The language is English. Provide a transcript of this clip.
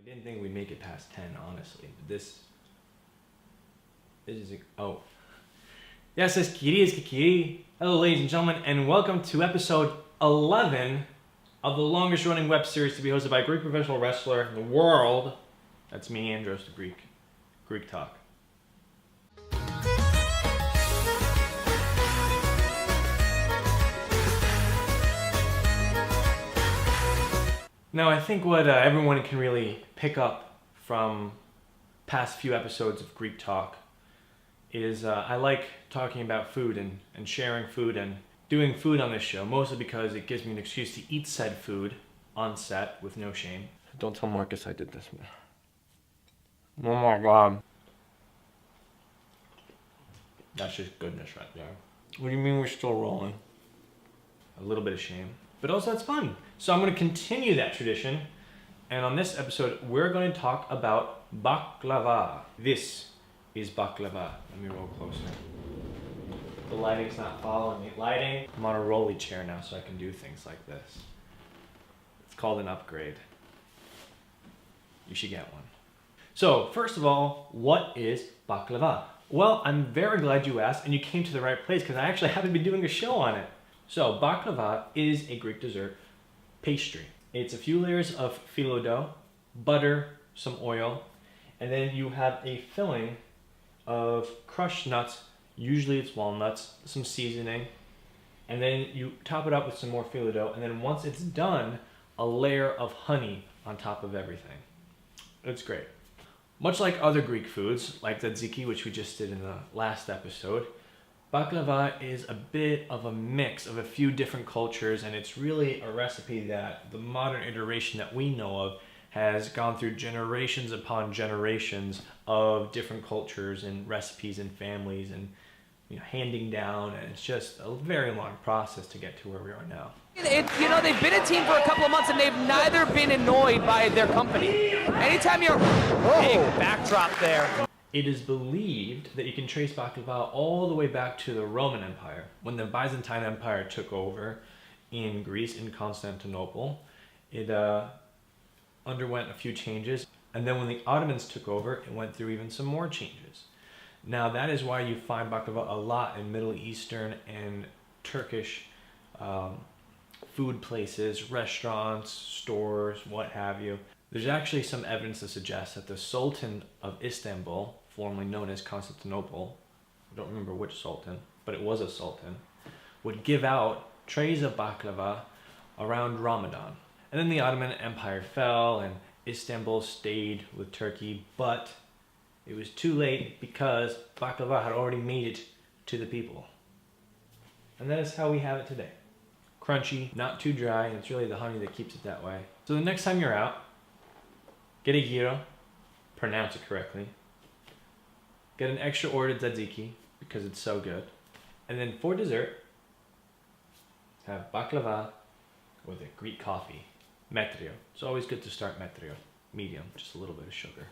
I didn't think we'd make it past 10, honestly. But this is oh. Yes, it's Kiri. Hello, ladies and gentlemen, and welcome to episode 11 of the longest running web series to be hosted by a Greek professional wrestler in the world. That's me, Andros, the Greek talk. Now, I think what everyone can really pick up from past few episodes of Greek Talk is I like talking about food and sharing food and doing food on this show, mostly because it gives me an excuse to eat said food on set with no shame. Don't tell Marcus I did this, man. Oh my god. That's just goodness right there. What do you mean we're still rolling? A little bit of shame. But also it's fun. So I'm going to continue that tradition. And on this episode, we're going to talk about baklava. This is baklava. Let me roll closer. The lighting's not following me. Lighting. I'm on a rolly chair now, so I can do things like this. It's called an upgrade. You should get one. So first of all, what is baklava? Well, I'm very glad you asked, and you came to the right place because I actually haven't been doing a show on it. So baklava is a Greek dessert pastry. It's a few layers of phyllo dough, butter, some oil, and then you have a filling of crushed nuts, usually it's walnuts, some seasoning, and then you top it up with some more phyllo dough, and then once it's done, a layer of honey on top of everything. It's great. Much like other Greek foods, like tzatziki, which we just did in the last episode, baklava is a bit of a mix of a few different cultures, and it's really a recipe that the modern iteration that we know of has gone through generations upon generations of different cultures and recipes and families and handing down, and it's just a very long process to get to where we are now. They've been a team for a couple of months and they've neither been annoyed by their company. Anytime you're big backdrop there. It is believed that you can trace baklava all the way back to the Roman Empire. When the Byzantine Empire took over in Greece, in Constantinople, it underwent a few changes. And then when the Ottomans took over, it went through even some more changes. Now that is why you find baklava a lot in Middle Eastern and Turkish food places, restaurants, stores, what have you. There's actually some evidence to suggest that the Sultan of Istanbul, formerly known as Constantinople, I don't remember which sultan, but it was a sultan, would give out trays of baklava around Ramadan. And then the Ottoman Empire fell and Istanbul stayed with Turkey, but it was too late because baklava had already made it to the people. And that is how we have it today. Crunchy, not too dry, and it's really the honey that keeps it that way. So the next time you're out, get a gyro, pronounce it correctly. Get an extra order tzatziki because it's so good. And then for dessert, have baklava with a Greek coffee, metrio. It's always good to start metrio, medium, just a little bit of sugar.